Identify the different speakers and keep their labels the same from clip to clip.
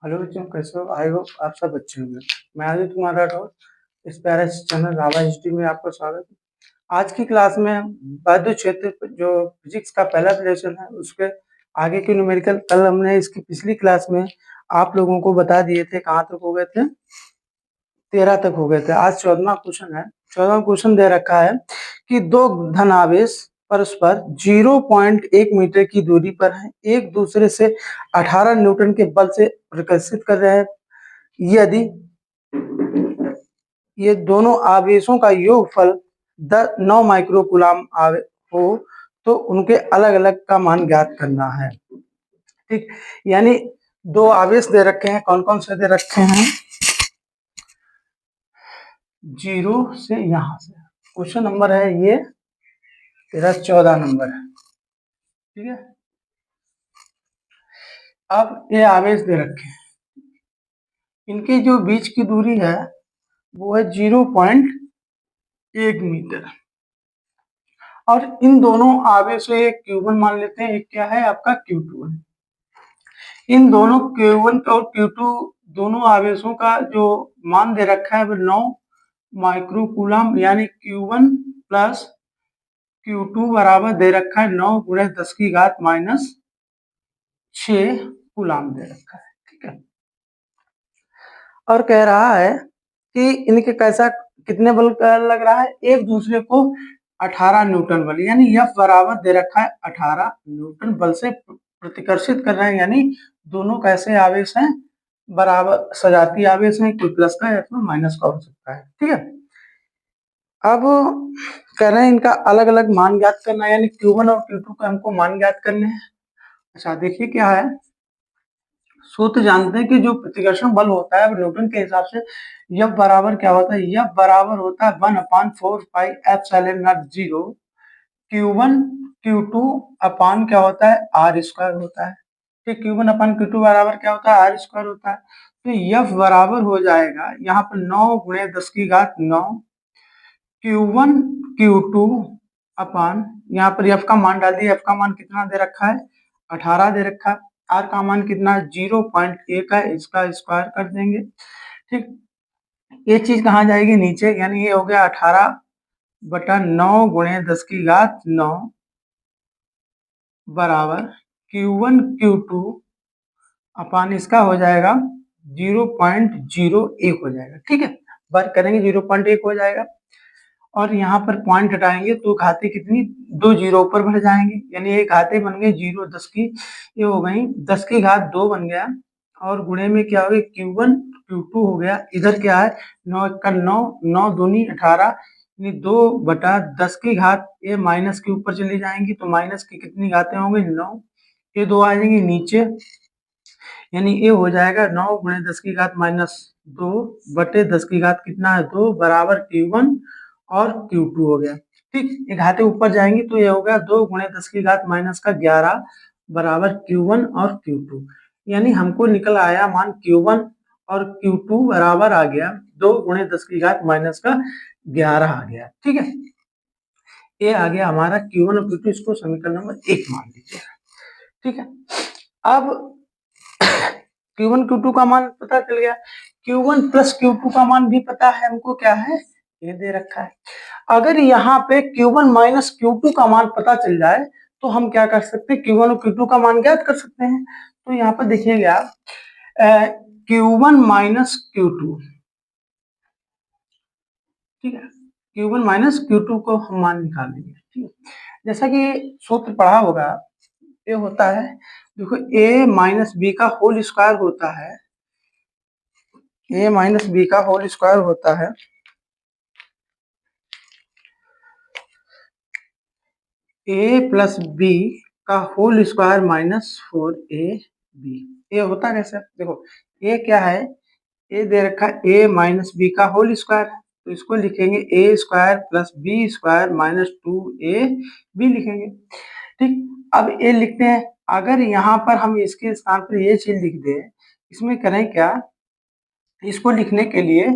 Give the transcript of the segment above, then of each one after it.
Speaker 1: Hello बच्चों, कैसे हो? आई होप आप सब अच्छे होंगे। मैं आदित्य कुमार राठौर, इस प्यारे से चैनल रावा हिस्ट्री में आपका स्वागत है। आज की क्लास में हम विद्युत क्षेत्र जो फिजिक्स का पहला लेसन है उसके आगे के न्यूमेरिकल, कल हमने इसकी पिछली क्लास में आप लोगों को बता दिए थे, कहाँ तक हो गए थे, 13 तक हो गए थे। आज 14वां क्वेश्चन है। 14वां क्वेश्चन दे रखा है कि दो धनावेश परस्पर 0.1 मीटर की दूरी पर हैं, एक दूसरे से 18 न्यूटन के बल से प्रकर्षित कर रहे हैं। यदि ये दोनों आवेशों का योगफल 9 माइक्रोकूलाम हो तो उनके अलग अलग का मान ज्ञात करना है। ठीक, यानी दो आवेश दे रखे हैं। कौन कौन से दे रखे हैं? 0 से यहां से। क्वेश्चन नंबर है ये तेरा 14 नंबर है। ठीक है, अब ये आवेश दे रखे हैं, इनके जो बीच की दूरी है वो है 0.1 मीटर। और इन दोनों आवेशों, एक Q1 मान लेते हैं, एक क्या है आपका Q2 है। इन दोनों Q1 और Q2 दोनों आवेशों का जो मान दे रखा है वो 9 माइक्रोकूलम, यानी Q1 प्लस Q2 बराबर दे रखा है 9 गुणे 10 की घात माइनस 6 कूलम दे रखा है। ठीक है, और कह रहा है कि इनके कैसा कितने बल का लग रहा है, एक दूसरे को 18 न्यूटन बल, यानी F बराबर दे रखा है 18 न्यूटन बल से प्रतिकर्षित कर रहे हैं। यानी दोनों कैसे आवेश हैं? बराबर सजाती आवेश हैं, कोई प्लस का या फिर माइनस का हो सकता है। ठीक है, अब कह रहे हैं इनका अलग अलग मान ज्ञात करना है, यानी Q1 और Q2 का हमको मान ज्ञात करने हैं। अच्छा देखिए क्या है, सूत्र जानते हैं कि जो प्रतिकर्षण बल होता है न्यूटन के हिसाब से F बराबर क्या होता है? F बराबर होता है 1/4 pi epsilon not 0 Q1 Q2 अपान क्या होता है? R स्क्वायर होता है। ठीक, Q1 अपान Q2 बराबर क्या होता है? R स्क्वायर होता है। तो F बराबर हो जाएगा यहाँ पर 9 गुणे 10 की घात 9 Q1 Q2 अपान, यहाँ पर F का मान डाल दिया। F का मान कितना दे रखा है? 18 दे रखा है। R का मान कितना है? 0.1 है, इसका स्क्वायर कर देंगे। ठीक, ये चीज कहाँ जाएगी? नीचे, यानी ये हो गया 18/9 गुणे 10 की घात 9 बराबर Q1 Q2 अपान इसका हो जाएगा 0.01 हो जाएगा। ठीक है, वर्क करेंगे 0.1 हो जाएगा, और यहाँ पर पॉइंट हटाएंगे तो घाते कितनी? 2 जीरो ऊपर बढ़ जाएंगे, यानी ये घाते बन गए 0 10 की, ये हो गई 10 की घात 2 बन गया, और गुणे में क्या हो गया? Q1 Q2 हो गया। इधर क्या है? 9 का 9, 9 दूनी 18, यानी 2/10 की घात, ये माइनस के ऊपर चली जाएंगी तो माइनस की कितनी घातें होंगी? 9, ये 2 आ जाएंगी नीचे, यानी ये हो जाएगा 9 गुणे 10 की घात माइनस 2 बटे 10 की घात कितना है? 2 बराबर Q1 और Q2 हो गया। ठीक, ये घाते ऊपर जाएंगी तो ये हो गया 2 गुणे 10 की घात माइनस का 11 बराबर Q1 और Q2, यानी हमको निकल आया मान Q1 और Q2 बराबर आ गया 2 गुणे 10 की घात माइनस का 11 आ गया। ठीक है, ये आ गया हमारा Q1 और Q2, इसको समीकरण नंबर 1 मान लीजिए। ठीक है, अब Q1 Q2 का मान पता चल गया, Q1 प्लस Q2 का मान भी पता है हमको, क्या है? ये दे रखा है। अगर यहाँ पे Q1 माइनस Q2 का मान पता चल जाए तो हम क्या कर सकते हैं? Q1 और Q2 का मान ज्ञात कर सकते हैं। तो यहाँ पर देखिएगा Q1 माइनस Q2, ठीक है, Q1 माइनस Q2 को हम मान निकालेंगे। ठीक है, जैसा कि सूत्र पढ़ा होगा, ये होता है, देखो a माइनस बी का होल स्क्वायर होता है, a माइनस बी का होल स्क्वायर होता है a प्लस बी का होल स्क्वायर माइनस 4ab। ये होता कैसे? देखो a क्या है? a दे रखा है a माइनस बी का होल स्क्वायर है, तो इसको लिखेंगे a square plus B square minus 2ab लिखेंगे। ठीक, अब a लिखते हैं। अगर यहाँ पर हम इसके स्थान पर ये चीज लिख दें, इसमें करें क्या? इसको लिखने के लिए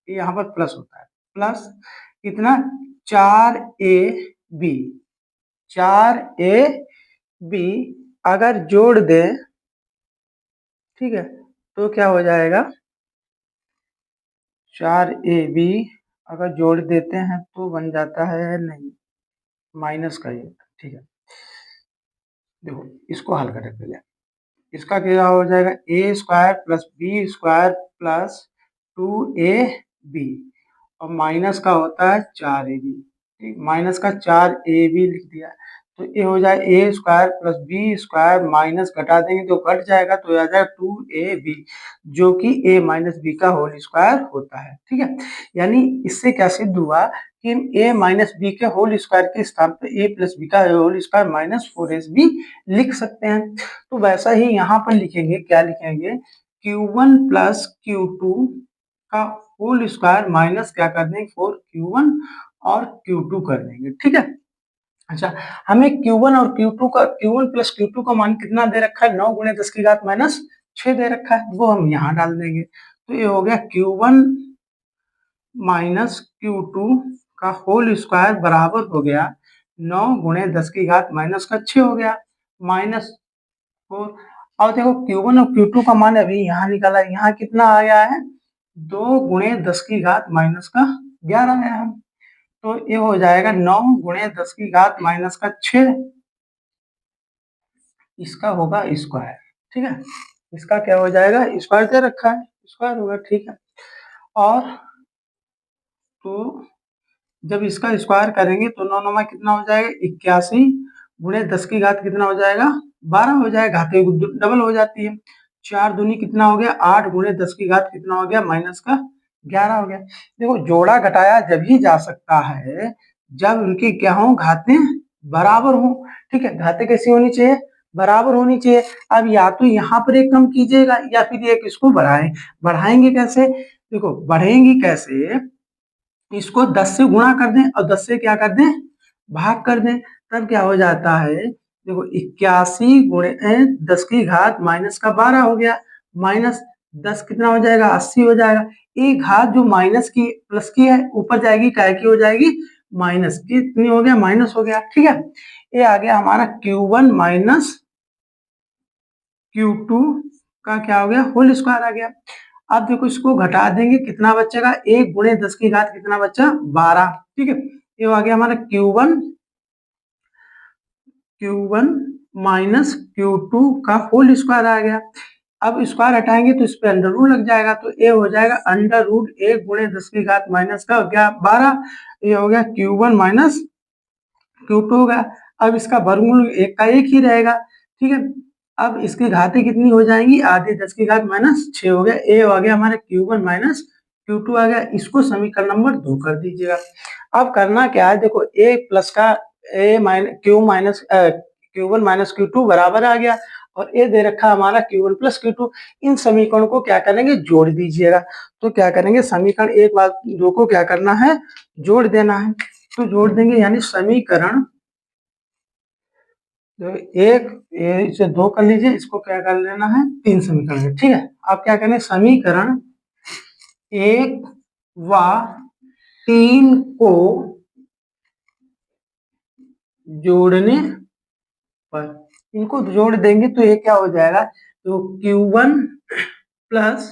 Speaker 1: यहाँ पर प्लस होता है, प्लस कितना? 4ab, 4ab अगर जोड़ दे, ठीक है, तो क्या हो जाएगा 4ab अगर जोड़ देते हैं तो बन जाता है नहीं माइनस का ये, ठीक है। देखो इसको हल करें पहले, इसका क्या हो जाएगा A square plus B square plus 2ab और माइनस का होता है 4ab, ठीक, माइनस का 4ab लिख दिया। तो ये हो जाए A square plus B square minus घटा देंगे तो कट जाएगा तो आ जाएगा 2ab जो कि a माइनस बी का होल स्क्वायर होता है, ठीक है। यानी इससे क्या सिद्ध हुआ कि a माइनस बी के होल स्क्वायर के स्थान पर a प्लस बी का होल स्क्वायर माइनस 4ab लिख सकते हैं। तो वैसा ही यहाँ पर लिखेंगे, क्या लिखेंगे q1 प्लस q2 का होल स्क्वायर माइनस क्या कर देंगे 4q1 और q2 कर देंगे, ठीक है। अच्छा, हमें q1 और q2 का q1 प्लस q2 का मान कितना दे रखा है 9 गुणे 10 की घात माइनस 6 दे रखा है, वो हम यहाँ डाल देंगे। तो ये हो गया q1 माइनस q2 का होल स्क्वायर बराबर हो गया 9 गुणे 10 की घात माइनस का 6 हो गया माइनस 4। अब देखो q1 और q2 का मान अभी यहाँ निकाला, यहाँ कितना आ गया है 2 गुणे 10 की घात माइनस का 11 आया है। तो ये हो जाएगा 9 गुणे 10 की घात माइनस का 6, इसका होगा स्क्वायर, ठीक है। इसका क्या हो जाएगा स्क्वायर दे रखा है, स्क्वायर होगा, ठीक है। और तो जब इसका स्क्वायर करेंगे तो 9 9 कितना हो जाएगा 81 गुणे 10 की घात कितना हो जाएगा 12 हो जाएगा, घात डबल हो जाती है। 4 दूनी कितना हो गया 8 गुणे 10 की घात कितना हो गया माइनस का 11 हो गया। देखो जोड़ा घटाया जब ही जा सकता है जब उनकी क्या हो घातें बराबर हो, ठीक है। घातें कैसी होनी चाहिए बराबर होनी चाहिए। अब या तो यहाँ पर एक कम कीजिएगा या फिर एक इसको बढ़ाएंगे कैसे, देखो बढ़ेंगी कैसे, इसको 10 से गुणा कर दें और 10 से क्या कर दें भाग कर दें, तब क्या हो जाता है देखो 81 गुणे 10 की घात माइनस का 12 हो गया माइनस 10 कितना हो जाएगा 80 हो जाएगा। एक घात जो माइनस की प्लस की है ऊपर जाएगी काय की हो जाएगी माइनस की, कितनी हो गया माइनस हो गया, ठीक है। ये आ गया हमारा q1 माइनस q2 का क्या हो गया होल स्क्वायर आ गया। अब देखो इसको घटा देंगे कितना बचेगा 1 गुणे 10 की घात कितना बचा 12, ठीक है। ये आ गया हमारा q1 माइनस q2 का होल स्क्वायर आ गया। अब स्क्वायर हटाएंगे तो इस पे अंडर रूट लग जाएगा तो ये हो जाएगा अंडर रूट 1 गुणे 10 की घात माइनस का क्या 12, ये हो गया q1 माइनस q2 होगा। अब इसका वर्गमूल एक का एक ही रहेगा, ठीक है। अब इसकी घातें कितनी हो जाएंगी आधी 10 की घात माइनस 6 हो गया, ए आ गया हमारे q1 माइनस q2 आ गया। इसको समीकरण नंबर 2 कर दीजिएगा। अब करना क्या है देखो a प्लस का a minus q1 minus q2 बराबर आ गया और a दे रखा हमारा q1 प्लस q2। इन समीकरणों को क्या करेंगे जोड़ दीजिएगा। तो क्या करेंगे समीकरण 1 बार 2 को क्या करना है जोड़ देना है, तो जोड़ देंगे यानी समीकरण तो एक इसे 2 कर लीजिए, इसको क्या कर लेना है 3 समीकरण, ठीक है। आप क्या करें समीकरण 1 व 3 को जोड़ने पर इनको जोड़ देंगे तो ये क्या हो जाएगा तो q1 प्लस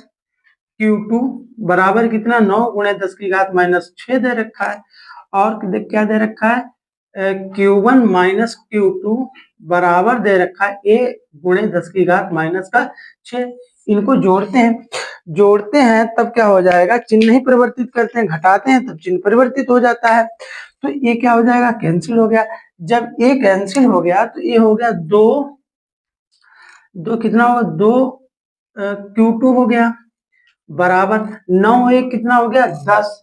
Speaker 1: q2 बराबर कितना 9 गुणे 10 की घात माइनस 6 दे रखा है और क्या दे रखा है q1 माइनस q2 बराबर दे रखा है a गुणे 10 की घात माइनस का 6। इनको जोड़ते हैं तब क्या हो जाएगा चिन्ह ही परिवर्तित करते हैं, घटाते हैं तब चिन्ह परिवर्तित हो जाता है। तो ये क्या हो जाएगा कैंसिल हो गया। जब ये कैंसिल हो गया तो ये हो गया 2 2 कितना होगा 2 q2 हो गया बराबर 9 एक कितना हो गया 10,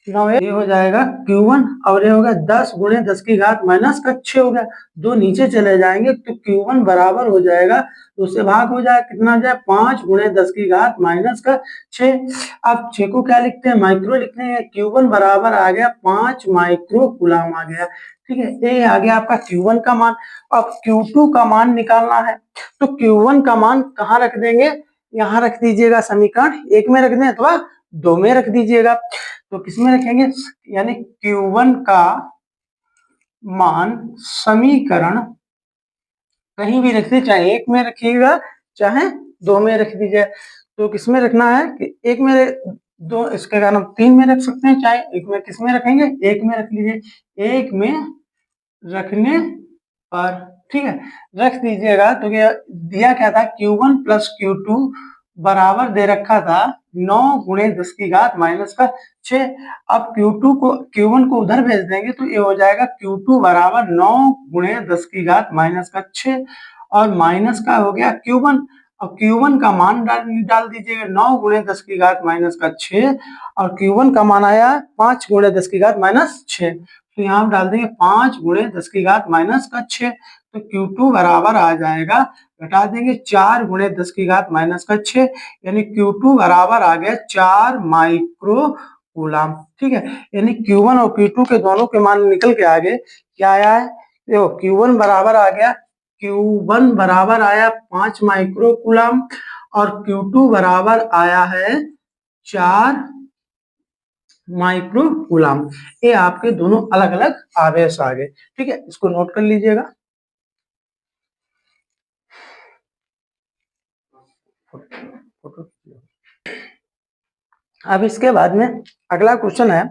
Speaker 1: 9 ये हो जाएगा q1 और ये होगा 10 गुणे 10 की घात माइनस का 6 हो गया। दो नीचे चले जाएंगे तो q1 बराबर हो जाएगा तो उससे भाग हो जाएगा कितना हो जाए 5 गुणे 10 की घात माइनस का 6। अब 6 को क्या लिखते हैं माइक्रो लिखते हैं, q1 बराबर आ गया 5 माइक्रो कूलम आ गया, ठीक है। ये आ गया आपका q1 का मान। अब q2 का मान निकालना है तो q1 का मान कहाँ रख देंगे यहाँ रख दीजिएगा समीकरण 1 में रख दें अथवा 2 में रख दीजिएगा। तो किसमें रखेंगे यानी q1 का मान समीकरण कहीं भी रख दीजिए चाहे 1 में रखिएगा चाहे 2 में रख दीजिए। तो किसमें रखना है कि एक में दो, इसके कारण 3 में रख सकते हैं, चाहे एक में किसमें रखेंगे, एक में रख लीजिए। एक में रखने पर, ठीक है, रख दीजिएगा। तो क्या दिया क्या था, Q1 प्लस Q2 बराबर दे रखा था 9 गुणे 10 की घात माइनस का 6। अब Q1 को उधर भेज देंगे तो ये हो जाएगा Q2 बराबर 9 गुणे 10 की घात माइनस का 6 और माइनस का हो गया Q1। और Q1 का मान डाल दीजिएगा 9 गुणे 10 की घात माइनस का 6 और Q1 का मान आया 5 गुणे 10 की घात माइनस 6। तो यहाँ हम डाल देंगे 5 गुणे 10 की घात माइनस का 6। तो Q2 बराबर आ जाएगा, घटा देंगे 4 गुणे 10 की घात माइनस का 6, यानी Q2 बराबर आ गया 4 माइक्रो कूलम। ठीक है, यानी Q1 और Q2 के दोनों के मान निकल के आगे क्या आया है, देखो Q1 बराबर आ गया, Q1 बराबर आया 5 माइक्रो कूलम और Q2 बराबर आया है 4 माइक्रो कूलम। ये आपके दोनों अलग अलग आवेश आ गए। ठीक है, इसको नोट कर लीजिएगा। अब इसके बाद में अगला क्वेश्चन है,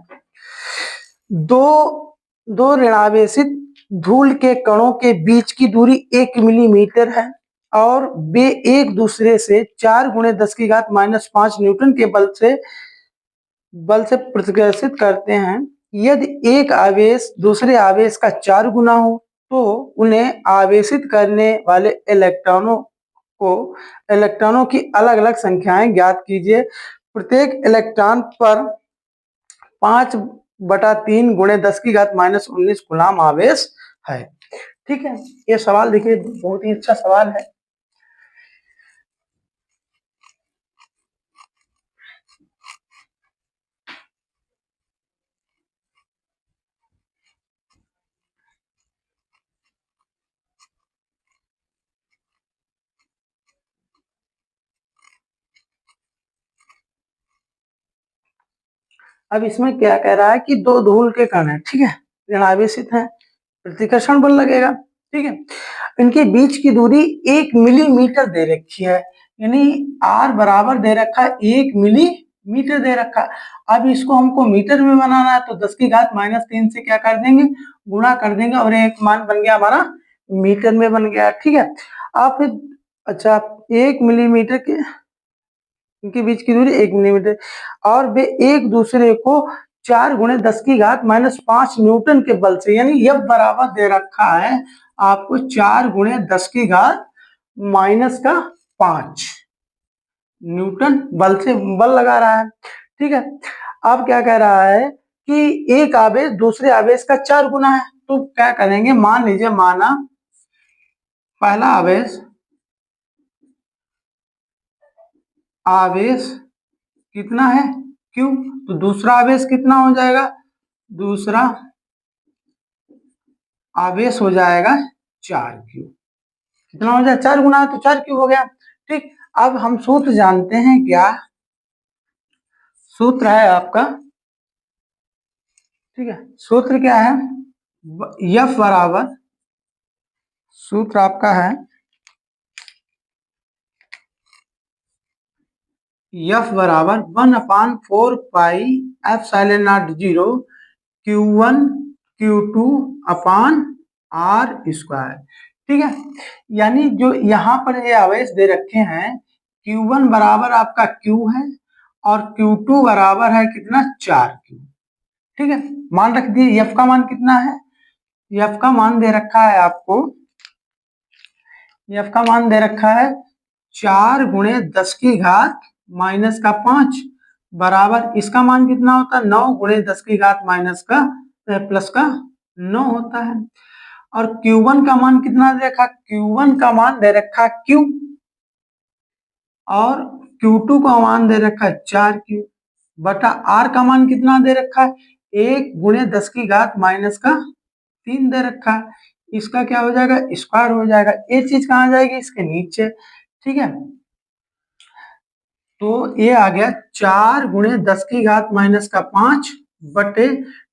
Speaker 1: दो ऋणावेशित धूल के कणों के बीच की दूरी 1 मिलीमीटर है और वे एक दूसरे से 4 गुणे 10 की घात माइनस 5 न्यूटन के बल से प्रतिकर्षित करते हैं। यदि एक आवेश दूसरे आवेश का 4 गुना हो तो उन्हें आवेशित करने वाले इलेक्ट्रॉनों की अलग अलग संख्याएं ज्ञात कीजिए। प्रत्येक इलेक्ट्रॉन पर 5/3 गुणे 10 की घात माइनस 19 कूलम आवेश है। ठीक है, ये सवाल देखिए बहुत ही अच्छा सवाल है। अब इसमें क्या कह रहा है कि दो धूल के कण है, ठीक है, ऋणावेशित है, प्रतिकर्षण बल लगेगा। ठीक है, इनके बीच की दूरी 1 मिलीमीटर दे रखी है, यानी R बराबर दे रखा है 1 मिलीमीटर दे रखा है। अब इसको हमको मीटर में बनाना है तो 10 की घात माइनस 3 से क्या कर देंगे, गुणा कर देंगे और एक मान बन गया हमारा मीटर में बन गया। ठीक है, आप अच्छा 1 मिलीमीटर के इनके बीच की दूरी 1 मिलीमीटर और वे एक दूसरे को 4 गुणे 10 की घात माइनस 5 न्यूटन के बल से, यानी F बराबर दे रखा है आपको 4 गुणे 10 की घात माइनस का 5 न्यूटन बल से बल लगा रहा है। ठीक है, अब क्या कह रहा है कि एक आवेश दूसरे आवेश का 4 गुना है, तो क्या करेंगे, मान लीजिए माना पहला आवेश कितना है Q, तो दूसरा आवेश कितना हो जाएगा, दूसरा आवेश हो जाएगा 4Q। कितना हो जाएगा, 4 गुना है तो 4Q हो गया। ठीक, अब हम सूत्र जानते हैं, क्या सूत्र है आपका, ठीक है, सूत्र क्या है, F बराबर, सूत्र आपका है F बराबर 1/4 pi epsilon not 0 Q1 Q2 upon R square. ठीक है, यानी जो यहाँ पर ये आवेश दे रखे हैं, Q1 बराबर आपका Q है और Q2 बराबर है कितना, 4Q। ठीक है, मान रख दिए, F का मान कितना है, F का मान दे रखा है आपको, F का मान दे रखा है 4 गुणे 10 की घात माइनस का 5 बराबर, इसका मान कितना होता है, 9 गुणे 10 की घात माइनस का प्लस का 9 होता है। और Q1 का मान कितना दे रखा, Q1 का मान दे रखा Q और Q2 का मान दे रखा 4Q बटा R का मान कितना दे रखा है, 1 गुणे 10 की घात माइनस का 3 दे रखा है। इसका क्या हो जाएगा, स्क्वायर हो जाएगा, ये चीज कहाँ जाएगी, इसके नीचे। ठीक है, तो ये आ गया 4 गुणे 10 की घात माइनस का 5 बटे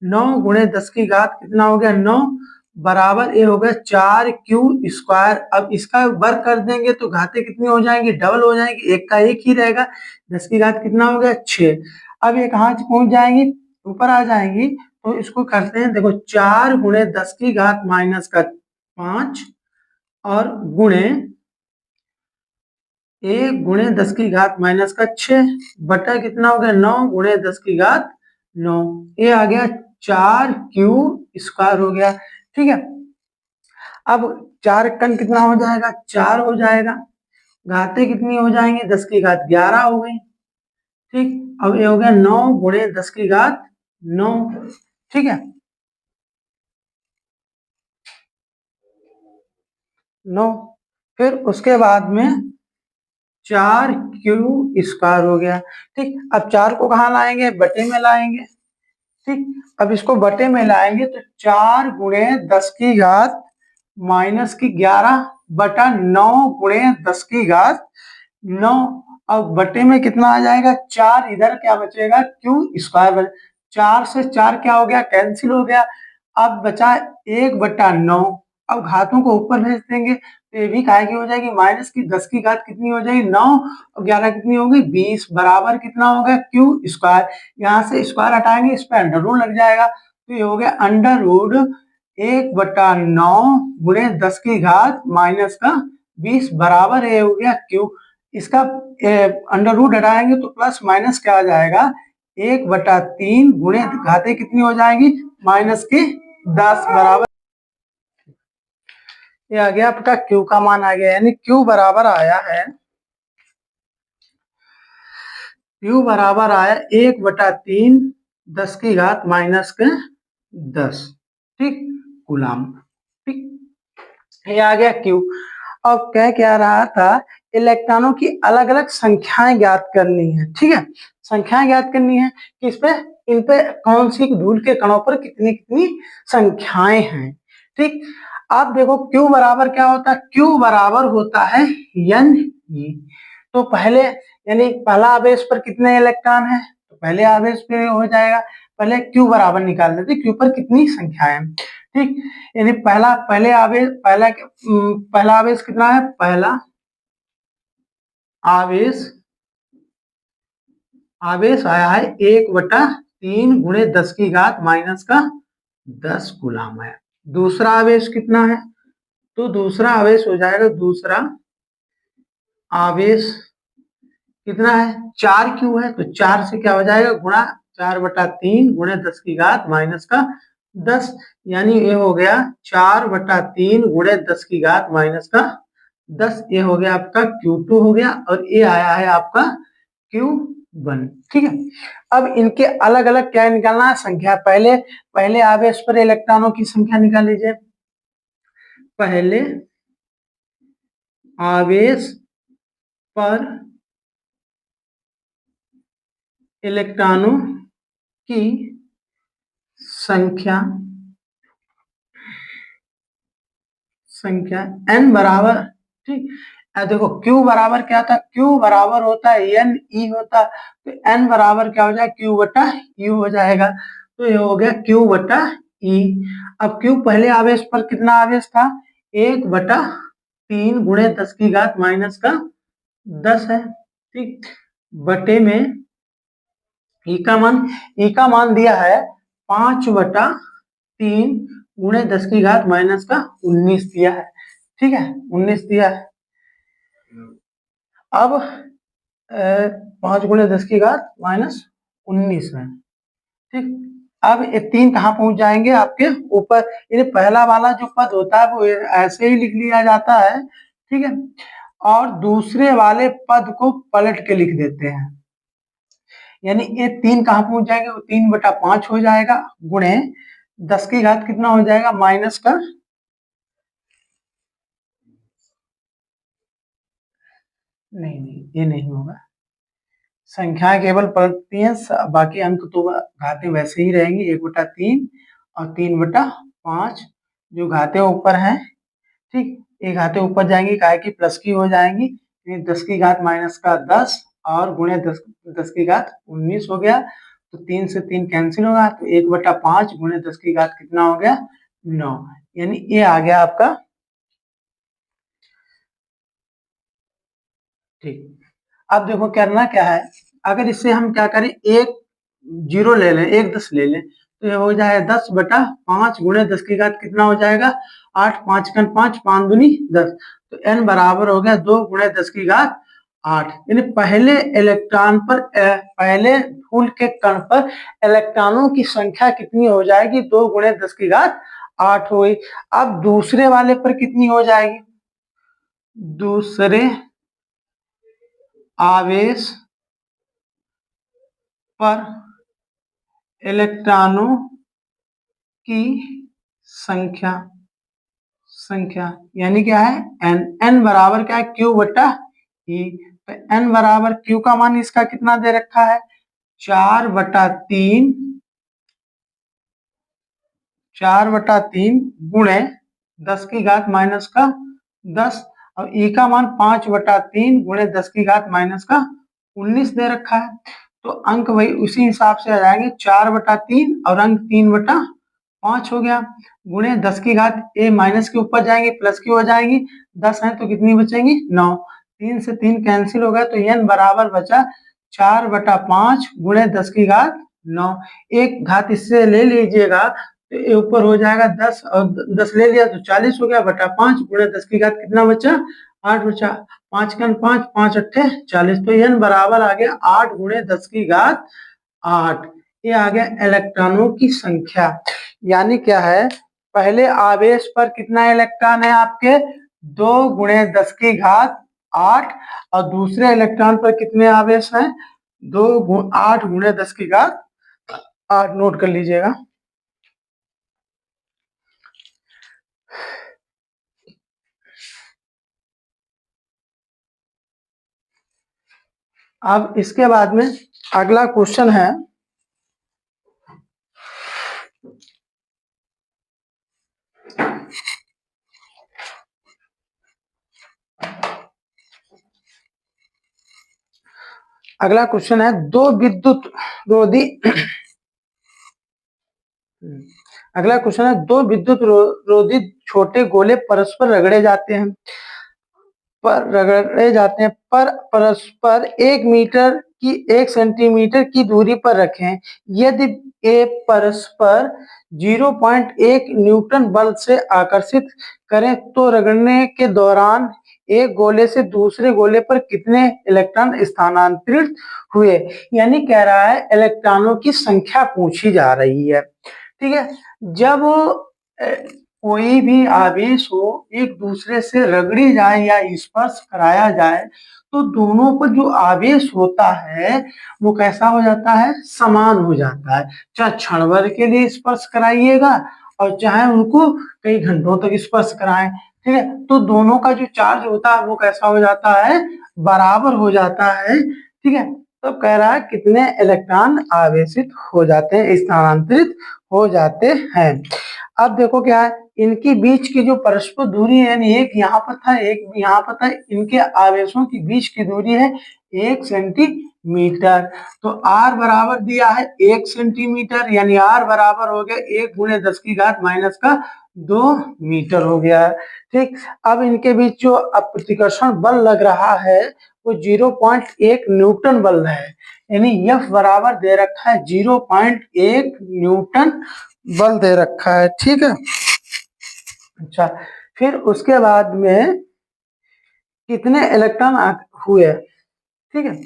Speaker 1: 9 गुणे 10 की घात कितना हो गया, 9 बराबर ये हो गया 4q²। अब इसका वर्ग कर देंगे तो घातें कितनी हो जाएंगी, डबल हो जाएंगी, एक का एक ही रहेगा, 10 की घात कितना हो गया 6। अब ये कहाँ पहुंच जाएंगी, ऊपर आ जाएंगी। तो इसको करते हैं, देखो 4 गुणे 10 की घात -5 और गुणे 1 गुणे 10 की घात -6 बटा कितना हो गया 9 गुणे 10 की घात 9। ये आ गया 4q² हो गया। ठीक है, अब 4 कन कितना हो जाएगा, 4 हो जाएगा। घातें कितनी हो जाएंगी, 10 की घात 11 हो गई। ठीक, अब ये हो गया 9 गुणे 10 की घात 9। ठीक है, 9। फिर उसके बाद में 4q² हो गया। ठीक, अब 4 को कहाँ लाएंगे, बटे में लाएंगे। ठीक, अब इसको बटे में लाएंगे तो 4 गुणे 10 की घात -11 बटा 9 गुणे 10 की घात 9। अब बटे में कितना आ जाएगा, 4, इधर क्या बचेगा q²। 4 से 4 क्या हो गया, कैंसिल हो गया। अब बचा 1/9। अब घातों को ऊपर भेज देंगे तो ये भी काय की हो जाएगी, माइनस की 10 की घात कितनी हो जाएगी 9 और 11 कितनी होगी 20 बराबर कितना होगा q²। यहाँ से स्क्वायर हटाएंगे, इस पर अंडर रूट लग जाएगा तो ये हो गया अंडर रूट 1/9 गुणे 10 की घात -20 बराबर ये हो गया q। इसका अंडर रूट हटाएंगे तो प्लस माइनस क्या आ जाएगा, 1/3 गुणे घातें कितनी हो जाएंगी -10 बराबर। ये आ गया आपका q का मान आ गया, यानी q बराबर आया है, q बराबर आया 1/3 10 की घात -10। ठीक, कूलाम। ठीक, ये आ गया q। अब कह क्या रहा था, इलेक्ट्रॉनों की अलग अलग संख्याएं ज्ञात करनी है। ठीक है, संख्याएं ज्ञात करनी है कि इस पे इन पे कौन सी धूल के कणों पर कितनी कितनी संख्याएं हैं। ठीक, आप देखो q बराबर क्या होता है, q बराबर होता है Ne। तो पहले यानी पहला आवेश पर कितने इलेक्ट्रॉन है, तो पहले आवेश पे हो जाएगा, पहले q बराबर निकाल लेते, q पर कितनी संख्याएं। ठीक, यानी पहला आवेश कितना है, पहला आवेश आया है 1/3 गुणे 10 की घात -10 कूलाम है। दूसरा आवेश कितना है, तो दूसरा आवेश हो जाएगा, दूसरा आवेश कितना है 4q है, तो 4 से क्या हो जाएगा गुणा 4/3 गुणे 10 की घात -10, यानी ये हो गया 4/3 गुणे 10 की घात -10। ये हो गया आपका q2 हो गया और ये आया है आपका q1। ठीक है, अब इनके अलग अलग क्या निकालना है, संख्या। पहले आवेश पर इलेक्ट्रॉनों की संख्या निकाल लीजिए। पहले आवेश पर इलेक्ट्रॉनों की संख्या n बराबर। ठीक, देखो q बराबर क्या था, q बराबर होता है n e होता, तो n बराबर क्या हो जाएगा q/u हो जाएगा। तो ये हो गया q/e। अब q पहले आवेश पर कितना आवेश था, 1/3 गुणे 10 की घात -10 है। ठीक, बटे में e का मान दिया है 5/3 गुणे 10 की घात -19 दिया है। ठीक है, 19 दिया है। अब 5 गुणे 10 की घात -19 है। ठीक, अब ये 3 कहाँ पहुंच जाएंगे, आपके ऊपर। ये पहला वाला जो पद होता है वो ऐसे ही लिख लिया जाता है। ठीक है, और दूसरे वाले पद को पलट के लिख देते हैं, यानी ये 3 कहाँ पहुंच जाएंगे, 3/5 हो जाएगा गुणे 10 की घात कितना हो जाएगा माइनस का, नहीं ये नहीं होगा, संख्याएं केवल पलटती हैं, बाकी अंक तो घातें वैसे ही रहेंगी। 1/3 और 3/5 जो घातें ऊपर हैं। ठीक, ये घातें ऊपर जाएंगी, काय की प्लस की हो जाएंगी, 10 की घात -10 और गुणे 10 की घात 19 हो गया। तो 3 से 3 कैंसिल होगा, तो 1/5 गुणे 10 की घात कितना हो गया 9। यानी ये आ गया आपका। ठीक, अब देखो करना क्या है, अगर इससे हम क्या करें, एक जीरो ले लें, एक 10 ले लें, तो ये हो जाएगा 10/5 गुणे 10 की घात कितना हो जाएगा, 8, 5 कन 5, 5 दूनी 10, तो n बराबर हो गया 2 गुणे 10 की घात 8। यानी पहले इलेक्ट्रॉन पर पहले धूल के कण पर इलेक्ट्रॉनों की संख्या कितनी हो जाएगी, 2 गुणे 10 की घात 8 हो गई। अब दूसरे वाले पर कितनी हो जाएगी, दूसरे आवेश पर इलेक्ट्रॉनों की संख्या संख्या यानी क्या है, एन, एन बराबर क्या है, क्यू बटा ई। तो एन बराबर क्यू का मान इसका कितना दे रखा है, 4/3, 4/3 गुणे 10 की घात माइनस का 10, और ई का मान 5/3 गुणे 10 की घात माइनस का 19 दे रखा है। तो अंक वही उसी हिसाब से आ जाएंगे, 4/3 और अंक 3/5 हो गया, गुणे 10 की घात, ए माइनस के ऊपर जाएंगे प्लस की हो जाएगी, 10 है तो कितनी बचेंगी 9, 3 से 3 कैंसिल हो गया, तो एन बराबर बचा 4/5 गुणे 10 की घात 9। एक घात इससे ले लीजिएगा तो ये ऊपर हो जाएगा 10, और 10 ले लिया तो 40 हो गया, बटा 5 गुणे 10 की घात कितना बचा, 8 बचा, 5 कन 5, 5 अट्ठे 40, तो एन बराबर आ गया 8 गुणे 10 की घात 8। ये आ गया इलेक्ट्रॉनों की संख्या। यानी क्या है, पहले आवेश पर कितना इलेक्ट्रॉन है आपके, 2 गुणे 10 की घात 8, और दूसरे इलेक्ट्रॉन पर कितने आवेश हैं, 8 गुणे 10 की घात 8, नोट कर लीजिएगा। अब इसके बाद में अगला क्वेश्चन है, अगला क्वेश्चन है, दो विद्युत रोधी अगला क्वेश्चन है, दो विद्युत रोधी छोटे गोले परस्पर रगड़े जाते हैं, पर परस्पर 1 मीटर की 1 सेंटीमीटर की दूरी पर रखें। यदि ए परस्पर 0.1 न्यूटन बल से आकर्षित करें तो रगड़ने के दौरान एक गोले से दूसरे गोले पर कितने इलेक्ट्रॉन स्थानांतरित हुए। यानी कह रहा है इलेक्ट्रॉनों की संख्या पूछी जा रही है। ठीक है, जब कोई भी आवेश हो एक दूसरे से रगड़ी जाए या स्पर्श कराया जाए तो दोनों पर जो आवेश होता है वो कैसा हो जाता है, समान हो जाता है, चाहे क्षण भर के लिए स्पर्श कराइएगा और चाहे उनको कई घंटों तक स्पर्श कराएं। ठीक है, तो दोनों का जो चार्ज होता है वो कैसा हो जाता है, बराबर हो जाता है। ठीक है, तो कह रहा है कितने इलेक्ट्रॉन आवेशित हो जाते हैं, स्थानांतरित हो जाते हैं। अब देखो क्या है, इनके बीच की जो परस्पर दूरी है, यानी एक यहाँ पर था एक यहाँ पर था, इनके आवेशों के बीच की दूरी है 1 सेंटीमीटर। तो आर बराबर दिया है 1 सेंटीमीटर, यानी आर बराबर हो गया 1 गुणे 10 की घात माइनस का 2 मीटर हो गया। ठीक, अब इनके बीच जो प्रतिकर्षण बल लग रहा है वो 0.1 न्यूटन बल है, यानी F बराबर दे रखा है 0.1 न्यूटन बल दे रखा है। ठीक है, अच्छा, फिर उसके बाद में कितने इलेक्ट्रॉन हुए। ठीक है,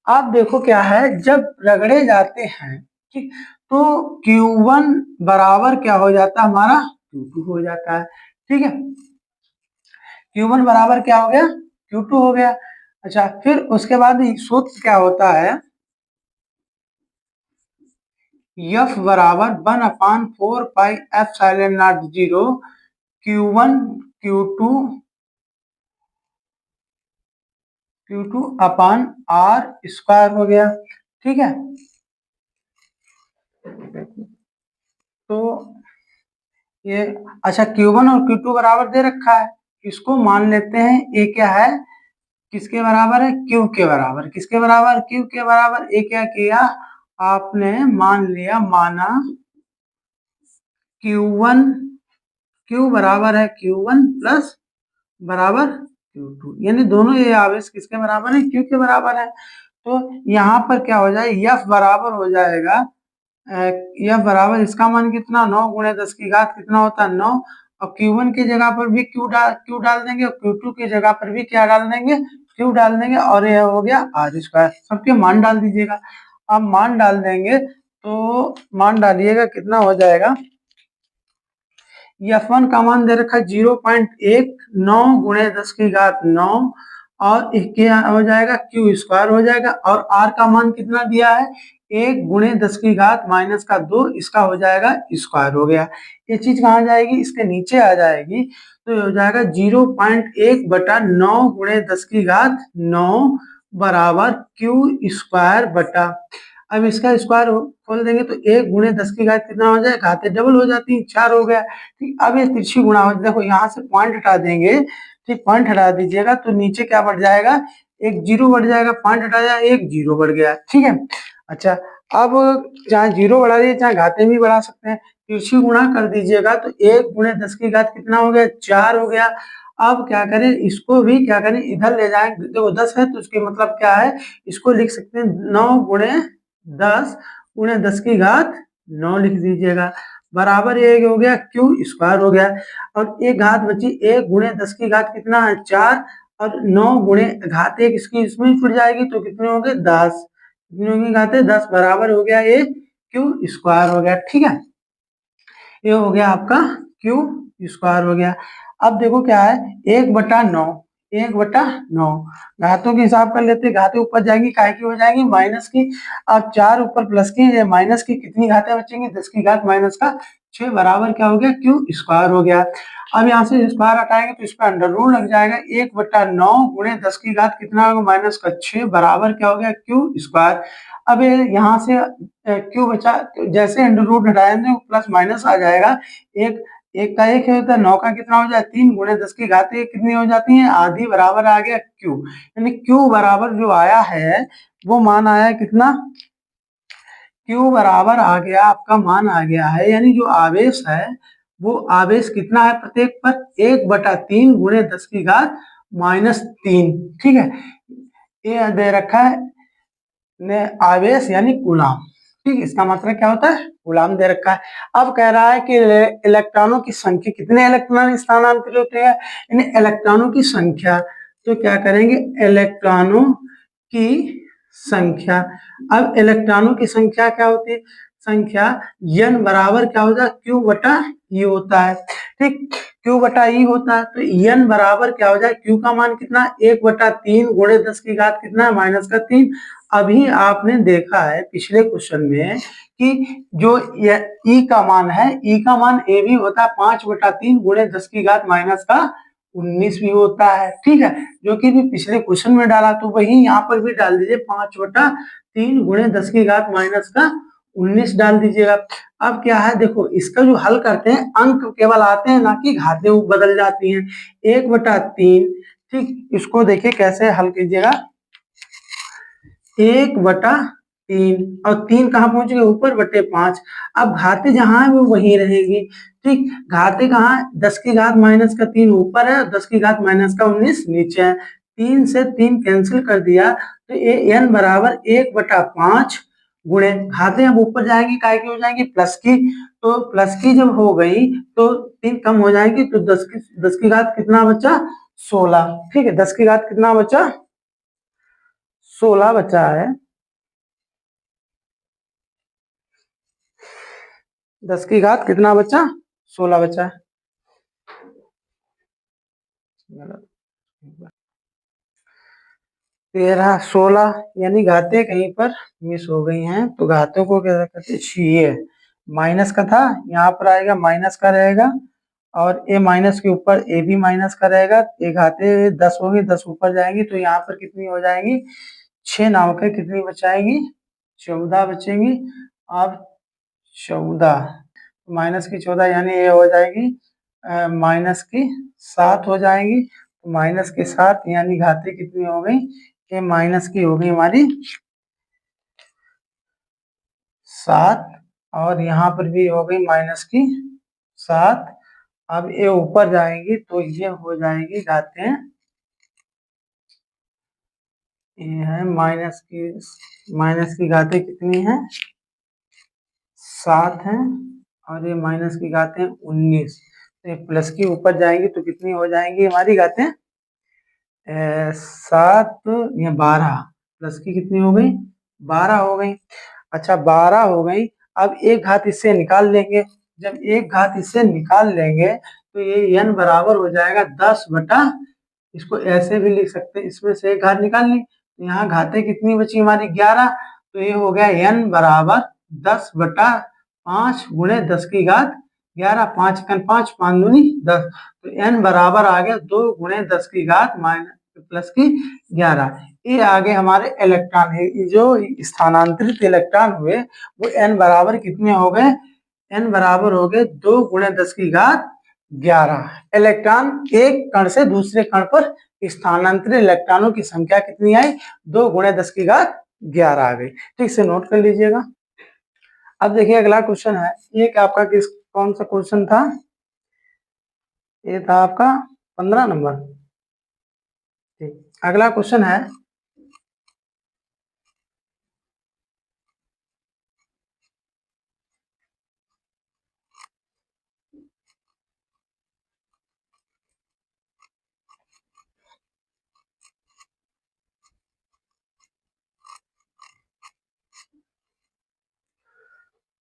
Speaker 1: आप देखो क्या है, जब रगड़े जाते हैं ठीक, तो Q1 बराबर क्या हो जाता है हमारा, Q2 हो जाता है। ठीक है, Q1 बराबर क्या हो गया, Q2 हो गया। अच्छा, फिर उसके बाद सूत्र क्या होता है, F बराबर 1/4πε0 Q1 Q2 upon R square हो गया। ठीक है, तो ये अच्छा Q1 और Q2 बराबर दे रखा है, इसको मान लेते हैं ये क्या है, किसके बराबर है, Q के बराबर। किसके बराबर, Q के बराबर। ये क्या किया आपने, मान लिया, माना Q1 Q बराबर है Q1 प्लस बराबर Q2, यानी दोनों ये आवेश किसके बराबर है? Q के बराबर है। तो यहाँ पर क्या हो जाएगा? F बराबर हो जाएगा, F बराबर इसका मान कितना? 9 गुणे 10 की घात कितना होता है? 9। और Q1 की जगह पर भी Q डाल देंगे और Q2 की जगह पर भी क्या डाल देंगे? Q डाल देंगे और यह हो गया R स्क्वायर। सबके मान डाल दीजिएगा। अब मान डाल देंगे तो मान डालिएगा, कितना हो जाएगा? F1 का मान दे रखा है 0.19 गुणे 10 की घात 9 और क्या हो जाएगा? Q स्क्वायर हो जाएगा। और R का मान कितना दिया है? 1 गुणे 10 की घात माइनस का 2, इसका हो जाएगा स्क्वायर हो गया। ये चीज कहाँ जाएगी? इसके नीचे आ जाएगी। तो ये हो जाएगा 0.1 बटा 9 गुणे 10 की घात 9 बराबर Q स्क्वायर बटा, अब इसका स्क्वायर खोल देंगे तो 1 गुणे 10 की घात कितना हो जाए? घातें डबल हो जाती हैं, 4 हो गया। ठीक, अब ये तिरछी गुणा हो, देखो यहाँ से पॉइंट हटा देंगे। ठीक, पॉइंट हटा दीजिएगा तो नीचे क्या बढ़ जाएगा? एक जीरो बढ़ जाएगा, पॉइंट हटाया एक जीरो बढ़ गया। ठीक है, अच्छा अब चाहे जीरो बढ़ा दीजिए चाहे घातें भी बढ़ा सकते हैं। तिरछी गुणा कर दीजिएगा तो 1 गुणे 10 की घात कितना हो गया? 4 हो गया। अब क्या करें? इसको भी क्या करें? इधर ले जाएं, देखो 10 है तो उसके मतलब क्या है? इसको लिख सकते हैं 9 गुणे 10 गुणे 10 की घात 9 लिख दीजिएगा, बराबर ये हो गया Q स्क्वायर हो गया। और एक घात बची, 1 गुणे 10 की घात कितना है? 4 और 9 गुणे घात 1 इसकी इसमें छुट जाएगी तो कितने हो गए? 10। कितने की घात है? 10 बराबर हो गया ये Q स्क्वायर हो गया। ठीक है, ये हो गया आपका Q स्क्वायर हो गया। अब देखो क्या है? 1/9, 1/9 घातों के हिसाब कर लेते, घातें ऊपर जाएंगी काय की हो जाएंगी? माइनस की। अब 4 ऊपर प्लस की, माइनस की कितनी घातें बचेंगी? 10 की घात माइनस का 6 बराबर क्या हो गया? Q स्क्वायर हो गया। अब यहाँ से स्क्वायर हटाएंगे तो इस पर अंडर रूट लग जाएगा, 1/9 गुणे 10 की घात कितना होगा? माइनस का 6 बराबर क्या हो गया? Q square. अब यहाँ से Q बचा, तो जैसे अंडर रूट हटाएंगे प्लस माइनस आ जाएगा। एक एक का एक होता है, 9 का कितना हो जाए? 3 गुणे 10 की घात कितनी हो जाती है? आधी, बराबर आ गया Q। यानी Q बराबर जो आया है वो मान आया कितना? Q बराबर आ गया, आपका मान आ गया है, यानी जो आवेश है वो आवेश कितना है प्रत्येक पर? 1/3 गुणे 10 की घात -3। ठीक है, ये दे रखा है ने आवेश यानी कूलाम। ठीक, इसका मतलब क्या होता है? कूलाम दे रखा है। अब कह रहा है कि इलेक्ट्रॉनों की संख्या, कितने इलेक्ट्रॉन स्थानांतरित होते हैं? यानी इलेक्ट्रॉनों की संख्या। तो क्या करेंगे? इलेक्ट्रॉनों की संख्या। अब इलेक्ट्रॉनों की संख्या क्या होती है? संख्या n बराबर क्या होता है? Q बटा E होता है। ठीक, Q बटा E होता है तो n बराबर क्या हो जाए? Q का मान कितना? 1/3 गुणे 10 की घात कितना है? माइनस का 3। अभी आपने देखा है पिछले क्वेश्चन में कि जो E का मान है, E का मान ए भी होता है 5/3 गुणे 10 की घात माइनस का 19 भी होता है। ठीक है, जो कि भी पिछले क्वेश्चन में डाला तो वही यहाँ पर भी डाल दीजिए, 5/3 गुणे 10 की घात माइनस का 19 डाल दीजिएगा। अब क्या है? देखो इसका जो हल करते हैं अंक केवल आते हैं, ना कि घातें बदल जाती हैं। 1/3, ठीक, इसको देखिए कैसे हल कीजिएगा। 1/3 और 3 कहाँ पहुंच गए? ऊपर, बटे 5। अब घातें जहां है वो वहीं रहेगी। ठीक, घातें कहाँ? 10 की घात माइनस का 3 ऊपर है, 10 की घात माइनस का 19 नीचे है। 3 से 3 कैंसिल कर दिया तो ये n बराबर 1/5 गुणे, घातें अब ऊपर जाएंगी काय की हो जाएंगी? प्लस की। तो प्लस की जब हो गई तो 3 कम हो जाएंगी तो 10 की घात कितना बचा? 16। ठीक है, 10 की घात कितना बचा? 16 बचा है। 10 की घात कितना बचा? 16 बचा है। 13, 16, यानी घातें कहीं पर मिस हो गई हैं तो घातों को क्या कहते हैं? माइनस का था, यहाँ पर आएगा माइनस का रहेगा और ए माइनस के ऊपर ए भी माइनस का रहेगा। ये घातें 10 होगी, 10 ऊपर जाएंगी तो यहाँ पर कितनी हो जाएंगी? 6 नाम के कितनी बचाएंगी? 14 बचेंगी। अब 14 माइनस की 14 यानी ये हो जाएगी माइनस की 7 हो जाएंगी। तो माइनस के 7 यानी घातें कितनी हो गई? ये माइनस की हो गई हमारी 7 और यहाँ पर भी हो गई माइनस की 7 अब ये ऊपर जाएंगी तो ये हो जाएगी घातें, ये है माइनस की घातें कितनी है 7 है, और ये माइनस की घातें 19। तो ये प्लस की ऊपर जाएंगी तो कितनी हो जाएंगी हमारी घातें 7 या 12, प्लस की कितनी हो गई 12 हो गई। अच्छा 12 हो गई, अब एक घात इससे निकाल लेंगे, जब एक घात इससे निकाल लेंगे तो ये n बराबर हो जाएगा 10 बटा, इसको ऐसे भी लिख सकते हैं, इसमें से एक घात निकाल ली तो यहाँ घातें कितनी बची हमारी 11, तो ये हो गया n बराबर 10 बटा 5 गुणे 10 की घात 11, 5 कन 5 5 दूनी 10, तो n बराबर आ गया 2 गुणे 10 की घात माइनस प्लस की 11। ये आगे हमारे इलेक्ट्रॉन है, जो स्थानांतरित इलेक्ट्रॉन हुए वो n बराबर कितने हो गए, n बराबर हो गए 2 गुणे 10 की घात 11। इलेक्ट्रॉन एक कण से दूसरे कण पर स्थानांतरित इलेक्ट्रॉनों की संख्या कितनी आई 2 गुणे 10 की घात 11 आ गई। ठीक से नोट कर लीजिएगा। अब देखिए अगला क्वेश्चन है, ये क्या आपका कौन सा क्वेश्चन था, ये था आपका 15 नंबर। ठीक, अगला क्वेश्चन है,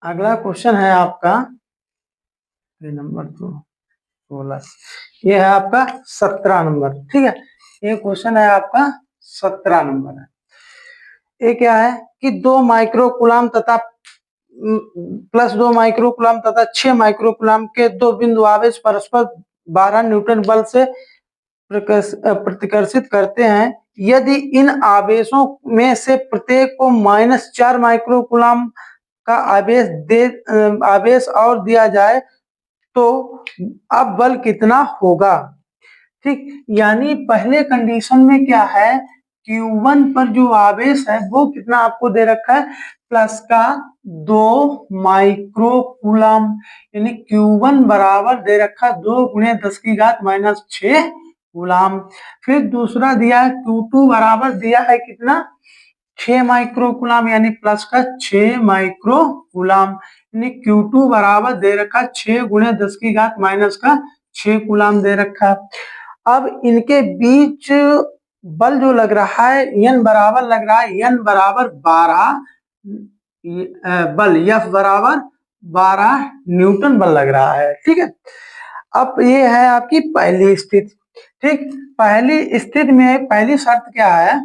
Speaker 1: अगला क्वेश्चन है आपका नंबर 16, ये है आपका 17 नंबर। ठीक है, ये क्वेश्चन है आपका 17 नंबर है। ये क्या है कि 2 माइक्रोकूलम तथा प्लस 2 माइक्रोकूलम तथा 6 माइक्रोकूलम के दो बिंदु आवेश परस्पर 12 न्यूटन बल से प्रतिकर्षित करते हैं। यदि इन आवेशों में से प्रत्येक को -4 माइक्रोकूलम का आवेश और दिया जाए तो अब बल कितना होगा। ठीक, यानी पहले कंडीशन में क्या है, Q1 पर जो आवेश है वो कितना आपको दे रखा है प्लस का 2 माइक्रोकूलम, यानी Q1 बराबर दे रखा 2 गुणे 10 की घात -6 कूलम। फिर दूसरा दिया है Q2 बराबर दिया है कितना 6 माइक्रोकूलम, यानी प्लस का 6 माइक्रोकूलम, यानी Q2 बराबर दे रखा 6 गुणे 10 की घात माइनस का 6 कूलम दे रखा। अब इनके बीच बल जो लग रहा है n बराबर लग रहा है n बराबर 12 बल F बराबर 12 न्यूटन बल लग रहा है। ठीक है, अब ये है आपकी पहली स्थिति। ठीक, पहली स्थिति में पहली शर्त क्या है,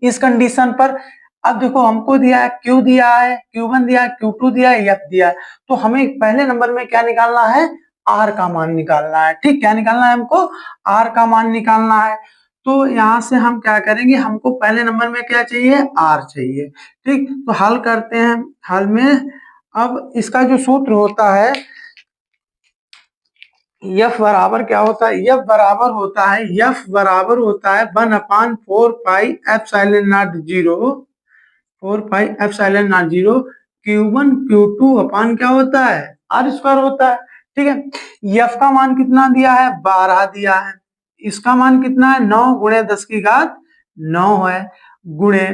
Speaker 1: इस कंडीशन पर अब देखो हमको दिया है Q दिया है, Q1 दिया है, Q2 दिया है, F दिया है, तो हमें पहले नंबर में क्या निकालना है R का मान निकालना है। ठीक, क्या निकालना है हमको R का मान निकालना है। तो यहाँ से हम क्या करेंगे, हमको पहले नंबर में क्या चाहिए R चाहिए। ठीक, तो हल करते हैं। हल में अब इसका जो सूत्र होता है F बराबर क्या होता है, F बराबर होता है 1/4 pi epsilon not 0, 4 pi epsilon not 0 Q1 Q2 अपान क्या होता है R स्क्वायर होता है। ठीक है, F का मान कितना दिया है 12 दिया है, इसका मान कितना है 9 गुणे 10 की घात 9 है, गुणे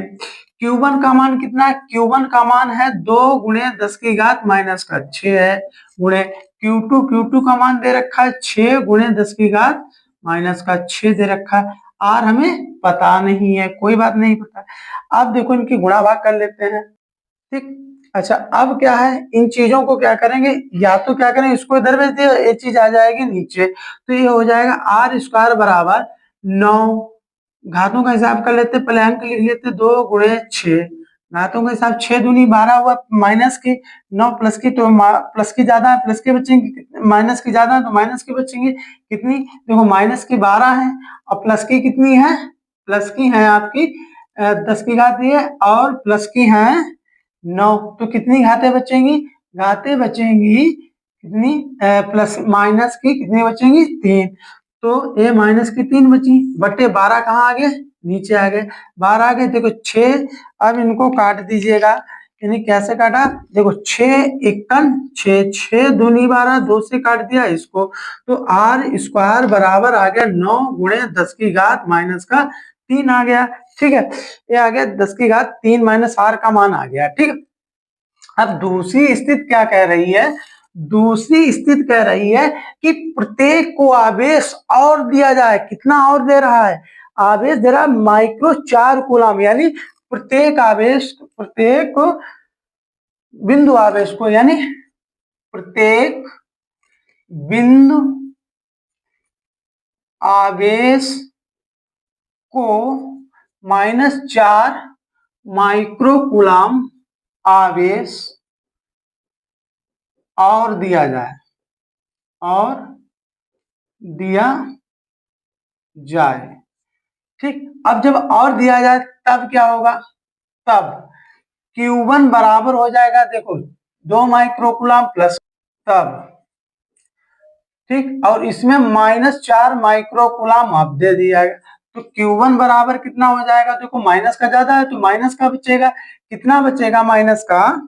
Speaker 1: Q1 का मान कितना है, Q1 का मान है 2 गुणे 10 की घात माइनस का 6 है, गुणे Q2 का मान दे रखा है 6 गुणे 10 की घात माइनस का 6 दे रखा है। R हमें पता नहीं है, कोई बात नहीं पता। अब देखो इनकी गुणा भाग कर लेते हैं। ठीक, अच्छा अब क्या है, इन चीजों को क्या करेंगे, या तो क्या करें इसको इधर भेज दिया, ये चीज आ जाएगी नीचे, तो ये हो जाएगा R स्क्वायर बराबर 9, घातों का हिसाब कर लेते, पहले अंक लिख लेते 2 गुणे 6, घातों का हिसाब 6 दूनी 12 हुआ, माइनस की 9 प्लस की, तो प्लस की ज्यादा है प्लस के बचेंगे, माइनस की ज्यादा है तो माइनस की बचेंगे, कितनी देखो माइनस की 12 है और प्लस की कितनी है, प्लस की है आपकी 10 की घात है और प्लस की है 9, तो कितनी घातें बचेंगी, घातें बचेंगी कितनी प्लस माइनस की कितनी बचेंगी 3, तो ये माइनस की 3 बची, बटे 12 कहाँ आ गए नीचे आ गए, 12 आ गए, देखो 6, अब इनको काट दीजिएगा, यानी कैसे काटा, देखो 6 6 दूनी 12, 2 से काट दिया इसको, तो आर स्क्वायर बराबर आ गया 9 गुणे 10 की घात माइनस का 3 आ गया। ठीक है, ये आ गया 10 की घात 3 माइनस आर का मान आ गया। ठीक है, अब दूसरी स्थिति क्या कह रही है, दूसरी स्थिति कह रही है कि प्रत्येक को आवेश और दिया जाए, कितना और दे रहा है, आवेश दे रहा है माइक्रो 4 कूलम, यानी प्रत्येक आवेश, प्रत्येक बिंदु आवेश को, यानी प्रत्येक बिंदु आवेश को -4 माइक्रो कूलम आवेश और दिया जाए, और दिया जाए। ठीक, अब जब और दिया जाए तब क्या होगा, तब Q1 बराबर हो जाएगा, देखो 2 माइक्रो कूलम प्लस, तब ठीक, और इसमें -4 माइक्रो कूलम अब दे दिया गया, तो Q1 बराबर कितना हो जाएगा, देखो माइनस का ज्यादा है तो माइनस का बचेगा, कितना बचेगा माइनस का,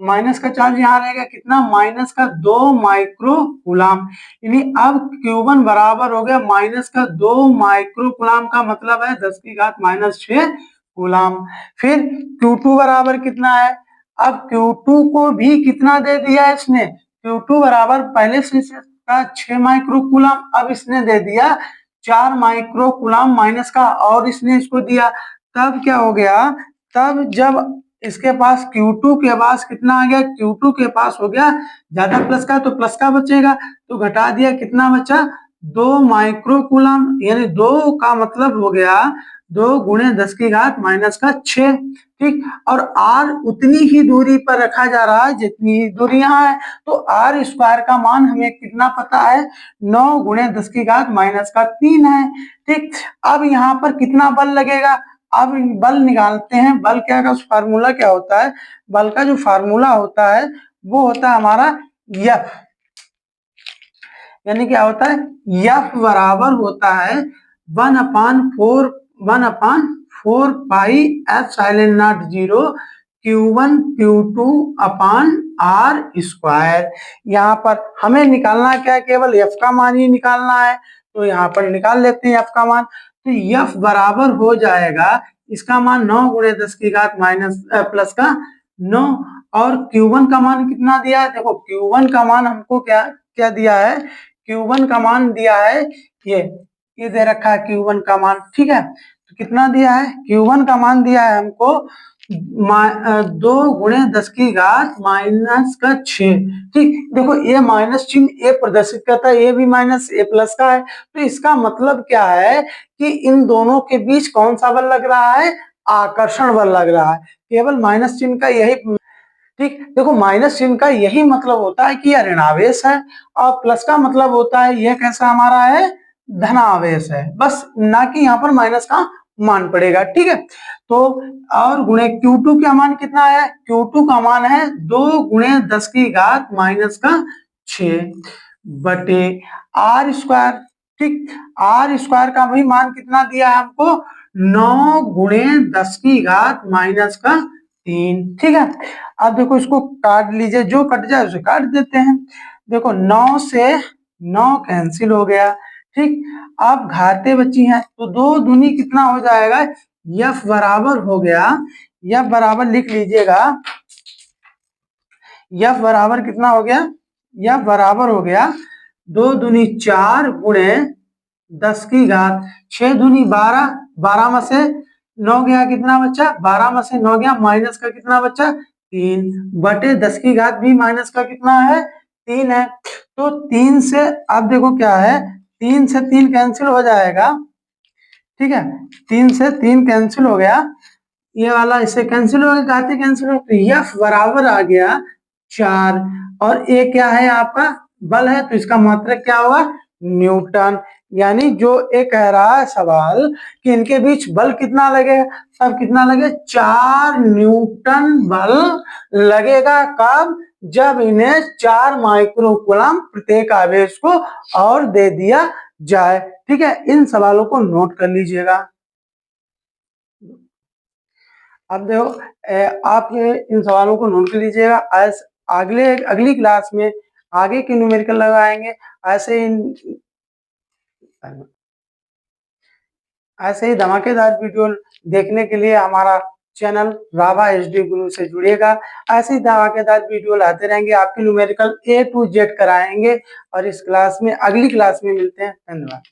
Speaker 1: माइनस का चार्ज यहाँ रहेगा, कितना माइनस का 2 माइक्रो कूलम, यानी अब Q1 बराबर हो गया माइनस का 2 माइक्रो कूलम, का मतलब है 10 की घात -6 कूलम। फिर Q2 बराबर कितना है, अब Q2 को भी कितना दे दिया है इसने, Q2 बराबर पहले से का 6 माइक्रो कूलम, अब इसने दे दिया 4 माइक्रो कूलम माइनस का, और इसने इसको दिया, तब क्या हो गया, तब जब इसके पास Q2 के पास कितना आ गया, Q2 के पास हो गया ज्यादा प्लस का, तो प्लस का बचेगा, तो घटा दिया, कितना बचा 2 माइक्रो कूलम, यानी 2 का मतलब हो गया 2 गुणे 10 की घात -6। ठीक, और R उतनी ही दूरी पर रखा जा रहा है जितनी ही दूरी यहाँ है, तो R स्क्वायर का मान हमें कितना पता है, 9 गुणे 10 की घात -3 है। ठीक, अब यहाँ पर कितना बल लगेगा, अब बल निकालते हैं, बल क्या का फार्मूला क्या होता है, बल का जो फार्मूला होता है वो होता है हमारा F, यानी क्या होता है, F बराबर होता है 1/4 pi epsilon not 0 Q1 Q2 upon R square. यहाँ पर हमें निकालना क्या है, केवल F का मान ही निकालना है, तो यहाँ पर निकाल लेते हैं F का मान, तो F बराबर हो जाएगा, इसका मान 9 गुणे 10 की घात प्लस का 9, और Q1 का मान कितना दिया है, देखो Q1 का मान हमको क्या क्या दिया है, Q1 का मान दिया है ये दे रखा है Q1 का मान। ठीक है, तो कितना दिया है, Q1 का मान दिया है हमको 2 गुणे 10 की घात -6। ठीक, देखो ये माइनस चिन्ह ए प्रदर्शित करता है, ये भी माइनस ए प्लस का है, तो इसका मतलब क्या है कि इन दोनों के बीच कौन सा बल लग रहा है, आकर्षण बल लग रहा है, केवल माइनस चिन्ह का यही, ठीक, देखो माइनस चिन्ह का यही मतलब होता है कि यह ऋणावेश है, और प्लस का मतलब होता है यह कैसा हमारा है, धनावेश है, बस ना कि यहाँ पर माइनस का मान पड़ेगा। ठीक है, तो और गुणे Q2 का मान कितना है, Q2 का मान है 2 गुणे 10 की घात -6 बटे R स्क्वायर। ठीक, R स्क्वायर का भी मान कितना दिया है हमको, 9 गुणे 10 की घात -3। ठीक है, अब देखो इसको काट लीजिए, जो कट जाए उसे काट देते हैं, देखो 9 से 9 कैंसिल हो गया। ठीक, अब घातें बची हैं, तो 2 दूनी कितना हो जाएगा, F बराबर हो गया, F बराबर लिख लीजिएगा, F बराबर कितना हो गया, F बराबर हो गया 2 दूनी 4 गुणे 10 की घात 6 दूनी 12, 12 में से 9 गया, कितना बचा 12 में से 9 गया, माइनस का कितना बचा 3 बटे 10 की घात भी माइनस का कितना है 3 है, तो 3 से अब देखो क्या है, 3 से 3 कैंसिल हो जाएगा। ठीक है, 3 से 3 कैंसिल हो गया, ये वाला इससे कैंसिल हो गया, घाते कैंसिल हो, तो F बराबर आ गया 4, और ये क्या है आपका बल है, तो इसका मात्रक क्या होगा, न्यूटन, यानी जो ये कह रहा है सवाल कि इनके बीच बल कितना लगेगा, तब कितना लगे 4 न्यूटन बल लगेगा, कब, जब इन्हें 4 माइक्रो कूलम प्रत्येक आवेश को और दे दिया जाए। ठीक है, इन सवालों को नोट कर लीजिएगा। अब देखो आप इन सवालों को नोट कर लीजिएगा। अगली क्लास में आगे के न्यूमेरिकल लगाएंगे। ऐसे ही धमाकेदार वीडियो देखने के लिए हमारा चैनल राभा एचडी गुरु से जुड़िएगा। ऐसे ही धमाकेदार वीडियो लाते रहेंगे, आपके न्यूमेरिकल A to Z कराएंगे। और इस क्लास में अगली क्लास में मिलते हैं। धन्यवाद।